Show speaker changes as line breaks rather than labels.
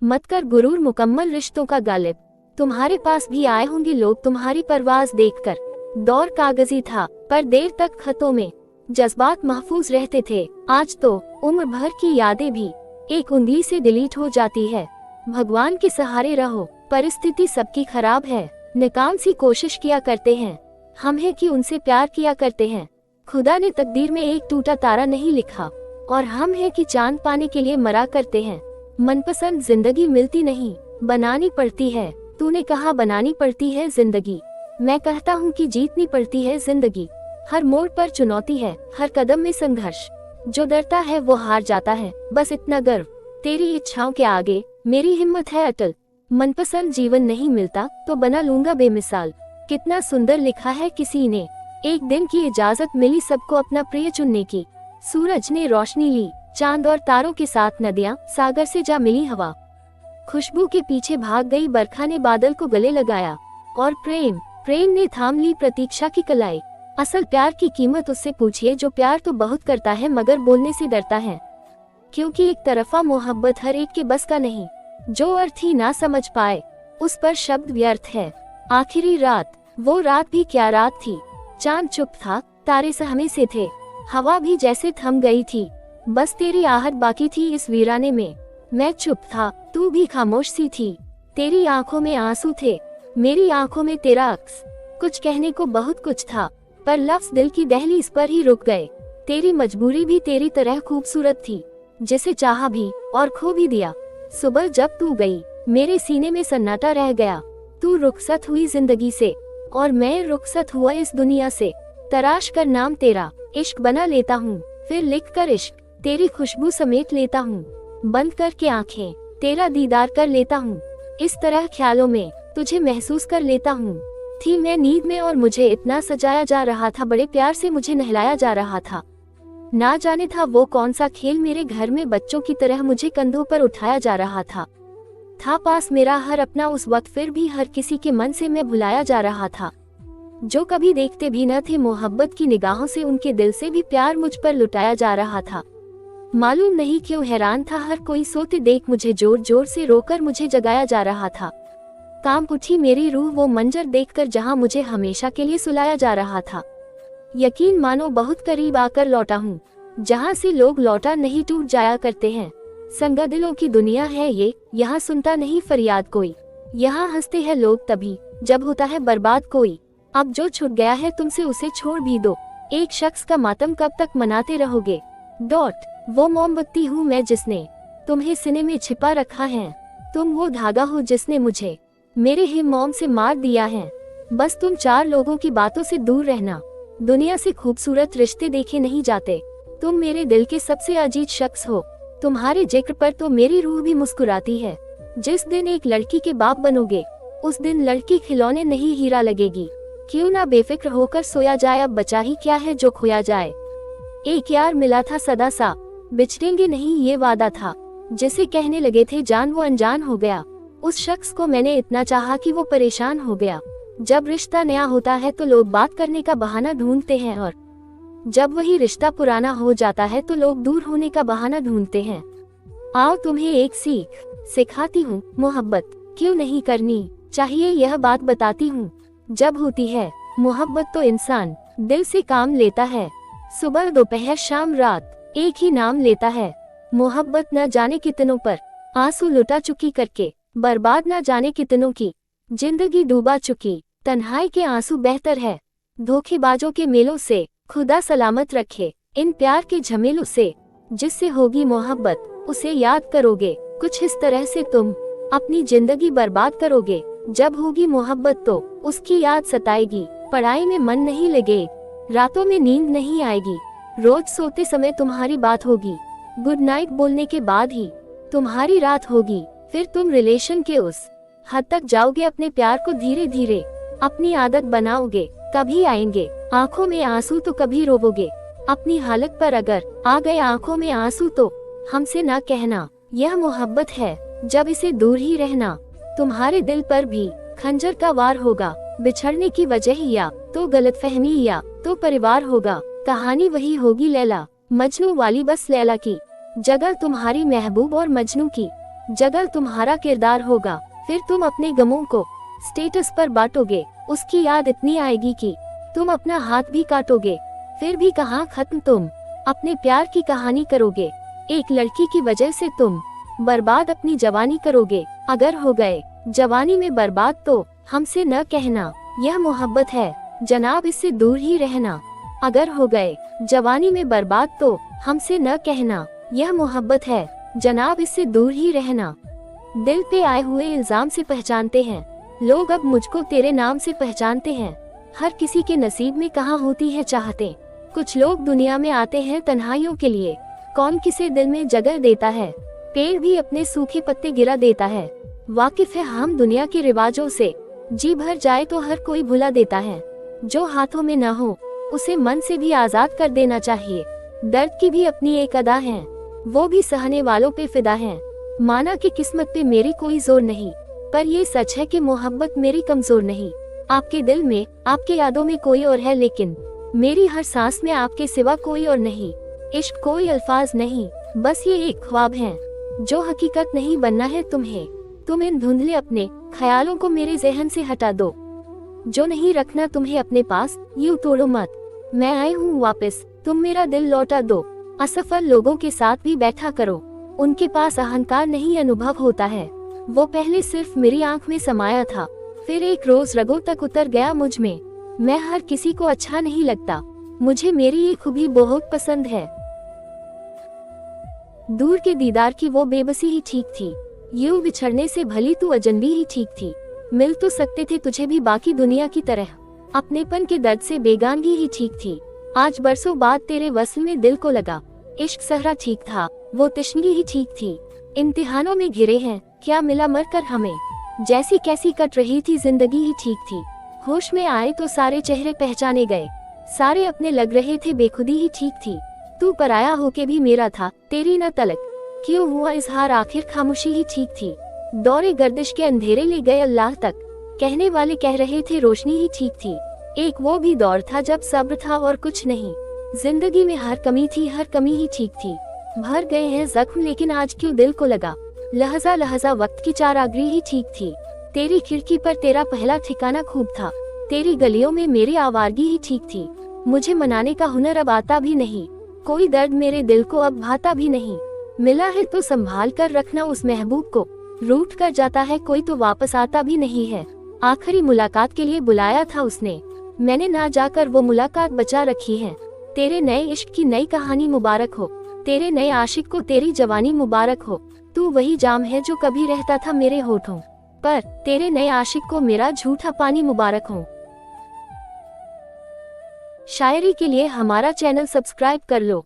मत कर गुरूर मुकम्मल रिश्तों का गालिब। तुम्हारे पास भी आए होंगे लोग तुम्हारी परवाज देखकर। दौर कागजी था पर देर तक खतों में जज्बात महफूज रहते थे। आज तो उम्र भर की यादें भी एक उंगली से डिलीट हो जाती है। भगवान के सहारे रहो, परिस्थिति सबकी खराब है। नाकाम सी कोशिश किया करते हैं हम है कि उनसे प्यार किया करते हैं। खुदा ने तकदीर में एक टूटा तारा नहीं लिखा और हम है कि चांद पाने के लिए मरा करते हैं। मनपसंद जिंदगी मिलती नहीं, बनानी पड़ती है। तूने कहा बनानी पड़ती है जिंदगी, मैं कहता हूँ कि जीतनी पड़ती है जिंदगी। हर मोड़ पर चुनौती है, हर कदम में संघर्ष। जो डरता है वो हार जाता है, बस इतना गर्व। तेरी इच्छाओं के आगे मेरी हिम्मत है अटल। मनपसंद जीवन नहीं मिलता तो बना लूंगा बेमिसाल। कितना सुंदर लिखा है किसी ने, एक दिन की इजाजत मिली सबको अपना प्रिय चुनने की। सूरज ने रोशनी ली, चांद और तारों के साथ नदियां सागर से जा मिली हवा। खुशबू के पीछे भाग गई बरखा ने बादल को गले लगाया। और प्रेम प्रेम ने थाम ली प्रतीक्षा की कलाई। असल प्यार की कीमत उससे पूछिए जो प्यार तो बहुत करता है मगर बोलने से डरता है। क्योंकि एक तरफा मोहब्बत हर एक के बस का नहीं। जो अर्थ ही ना समझ पाए उस पर शब्द व्यर्थ है। आखिरी रात, वो रात भी क्या रात थी। चांद चुप था, तारे सहमे से थे, हवा भी जैसे थम गई थी। बस तेरी आहट बाकी थी इस वीराने में। मैं चुप था, तू भी खामोश सी थी। तेरी आंखों में आंसू थे, मेरी आंखों में तेरा अक्स। कुछ कहने को बहुत कुछ था पर लफ्ज दिल की दहलीज पर ही रुक गए। तेरी मजबूरी भी तेरी तरह खूबसूरत थी, जिसे चाहा भी और खो भी दिया। सुबह जब तू गई मेरे सीने में सन्नाटा रह गया। तू रुखसत हुई जिंदगी से और मैं रुखसत हुआ इस दुनिया से। तराश कर नाम तेरा इश्क बना लेता हूँ, फिर लिख कर इश्क तेरी खुशबू समेट लेता हूँ। बंद करके आंखें तेरा दीदार कर लेता हूँ, इस तरह ख्यालों में तुझे महसूस कर लेता हूँ। थी मैं नींद में और मुझे इतना सजाया जा रहा था, बड़े प्यार से मुझे नहलाया जा रहा था। ना जाने था वो कौन सा खेल मेरे घर में बच्चों की तरह मुझे कंधों पर उठाया जा रहा था पास मेरा हर अपना उस वक्त, फिर भी हर किसी के मन से मैं भुलाया जा रहा था। जो कभी देखते भी न थे मोहब्बत की निगाहों से, उनके दिल से भी प्यार मुझ पर लुटाया जा रहा था। मालूम नहीं क्यों हैरान था हर कोई, सोते देख मुझे जोर जोर से रोकर मुझे जगाया जा रहा था। कांप उठी मेरी रूह वो मंजर देखकर जहां मुझे हमेशा के लिए सुलाया जा रहा था। यकीन मानो बहुत करीब आकर लौटा हूँ, जहां से लोग लौटा नहीं टूट जाया करते हैं। संगा दिलों की दुनिया है ये, यहाँ सुनता नहीं फरियाद कोई। यहाँ हंसते हैं लोग तभी जब होता है बर्बाद कोई। अब जो छूट गया है तुमसे उसे छोड़ भी दो, एक शख्स का मातम कब तक मनाते रहोगे। वो मोमबत्ती हूँ मैं जिसने तुम्हें सीने में छिपा रखा है। तुम वो धागा हो जिसने मुझे मेरे ही मौम से मार दिया है। बस तुम चार लोगों की बातों से दूर रहना, दुनिया से खूबसूरत रिश्ते देखे नहीं जाते। तुम मेरे दिल के सबसे अजीज शख्स हो, तुम्हारे जिक्र पर तो मेरी रूह भी मुस्कुराती है। जिस दिन एक लड़की के बाप बनोगे उस दिन लड़की खिलौने नहीं हीरा लगेगी। क्यों ना बेफिक्र होकर सोया जाए, अब बचा ही क्या है जो खोया जाए। एक यार मिला था सदा सा, बिछड़ेंगे नहीं ये वादा था। जिसे कहने लगे थे जान वो अनजान हो गया। उस शख्स को मैंने इतना चाहा कि वो परेशान हो गया। जब रिश्ता नया होता है तो लोग बात करने का बहाना ढूंढते हैं और जब वही रिश्ता पुराना हो जाता है तो लोग दूर होने का बहाना ढूंढते हैं। आओ तुम्हें एक सीख सिखाती हूँ, मोहब्बत क्यों नहीं करनी चाहिए यह बात बताती हूँ। जब होती है मोहब्बत तो इंसान दिल से काम लेता है। सुबह दोपहर शाम रात एक ही नाम लेता है। मोहब्बत न जाने कितनों पर आंसू लुटा चुकी करके, बर्बाद न जाने कितनों की जिंदगी डूबा चुकी। तन्हाई के आंसू बेहतर है धोखेबाजों के मेलों से। खुदा सलामत रखे इन प्यार के झमेलों से। जिससे होगी मोहब्बत उसे याद करोगे, कुछ इस तरह से तुम अपनी जिंदगी बर्बाद करोगे। जब होगी मोहब्बत तो उसकी याद सताएगी। पढ़ाई में मन नहीं लगे, रातों में नींद नहीं आएगी। रोज सोते समय तुम्हारी बात होगी, गुड नाइट बोलने के बाद ही तुम्हारी रात होगी। फिर तुम रिलेशन के उस हद तक जाओगे, अपने प्यार को धीरे धीरे अपनी आदत बनाओगे। कभी आएंगे आंखों में आंसू तो कभी रोवोगे। अपनी हालत पर अगर आ गए आंखों में आंसू तो हमसे ना कहना यह मोहब्बत है। जब इसे दूर ही रहना तुम्हारे दिल पर भी खंजर का वार होगा। बिछड़ने की वजह या तो गलतफहमी या तो परिवार होगा। कहानी वही होगी लैला मजनू वाली, बस लैला की जगह तुम्हारी महबूब और मजनू की। जगल तुम्हारा किरदार होगा। फिर तुम अपने गमों को स्टेटस पर बांटोगे। उसकी याद इतनी आएगी कि तुम अपना हाथ भी काटोगे। फिर भी कहाँ खत्म तुम अपने प्यार की कहानी करोगे। एक लड़की की वजह से तुम बर्बाद अपनी जवानी करोगे। अगर हो गए जवानी में बर्बाद तो हमसे न कहना, यह मोहब्बत है जनाब, इससे दूर ही रहना। अगर हो गए जवानी में बर्बाद तो हमसे न कहना, यह मोहब्बत है जनाब, इससे दूर ही रहना। दिल पे आए हुए इल्जाम से पहचानते हैं लोग, अब मुझको तेरे नाम से पहचानते हैं। हर किसी के नसीब में कहाँ होती है चाहते। कुछ लोग दुनिया में आते हैं तन्हाइयों के लिए, कौन किसे दिल में जगह देता है। पेड़ भी अपने सूखे पत्ते गिरा देता है। वाकिफ है हम दुनिया के रिवाजों से, जी भर जाए तो हर कोई भुला देता है। जो हाथों में न हो उसे मन से भी आजाद कर देना चाहिए। दर्द की भी अपनी एक अदा है, वो भी सहने वालों पे फिदा है। माना कि किस्मत पे मेरी कोई जोर नहीं, पर ये सच है कि मोहब्बत मेरी कमजोर नहीं। आपके दिल में आपके यादों में कोई और है, लेकिन मेरी हर सांस में आपके सिवा कोई और नहीं। इश्क कोई अल्फाज नहीं, बस ये एक ख्वाब है जो हकीकत नहीं बनना है तुम्हें। तुम इन धुंधले अपने ख्यालों को मेरे जहन से हटा दो, जो नहीं रखना तुम्हें अपने पास यूं तोड़ो मत। मैं आई हूँ वापस, तुम मेरा दिल लौटा दो। असफल लोगों के साथ भी बैठा करो, उनके पास अहंकार नहीं अनुभव होता है। वो पहले सिर्फ मेरी आंख में समाया था, फिर एक रोज रगों तक उतर गया मुझ में। मैं हर किसी को अच्छा नहीं लगता, मुझे मेरी ये खूबी बहुत पसंद है। दूर के दीदार की वो बेबसी ही ठीक थी, यूं बिछड़ने से भली तू अजनबी ही ठीक थी। मिल तो सकते थे तुझे भी बाकी दुनिया की तरह, अपनेपन के दर्द से बेगानगी ही ठीक थी। आज बरसों बाद तेरे वस्ल में दिल को लगा, इश्क सहरा ठीक था, वो तिश्नगी ही ठीक थी। इम्तिहानों में घिरे हैं क्या मिला मर कर हमें, जैसी कैसी कट रही थी जिंदगी ही ठीक थी। होश में आए तो सारे चेहरे पहचाने गए, सारे अपने लग रहे थे बेखुदी ही ठीक थी। तू पराया होके भी मेरा था, तेरी न तलक क्यों हुआ इजहार, आखिर खामोशी ही ठीक थी। दौरे गर्दिश के अंधेरे ले गए अल्लाह तक, कहने वाले कह रहे थे रोशनी ही ठीक थी। एक वो भी दौर था जब सब्र था और कुछ नहीं, जिंदगी में हर कमी थी, हर कमी ही ठीक थी। भर गए हैं जख्म लेकिन आज क्यों दिल को लगा, लहजा लहजा वक्त की चारागरी ही ठीक थी। तेरी खिड़की पर तेरा पहला ठिकाना खूब था, तेरी गलियों में मेरी आवारगी ही ठीक थी। मुझे मनाने का हुनर अब आता भी नहीं, कोई दर्द मेरे दिल को अब भाता भी नहीं। मिला है तो संभाल कर रखना उस महबूब को, रूठ कर जाता है कोई तो वापस आता भी नहीं है। आखिरी मुलाकात के लिए बुलाया था उसने, मैंने ना जाकर वो मुलाकात बचा रखी है। तेरे नए इश्क की नई कहानी मुबारक हो, तेरे नए आशिक को तेरी जवानी मुबारक हो। तू वही जाम है जो कभी रहता था मेरे होठों पर, तेरे नए आशिक को मेरा झूठा पानी मुबारक हो। शायरी के लिए हमारा चैनल सब्सक्राइब कर लो।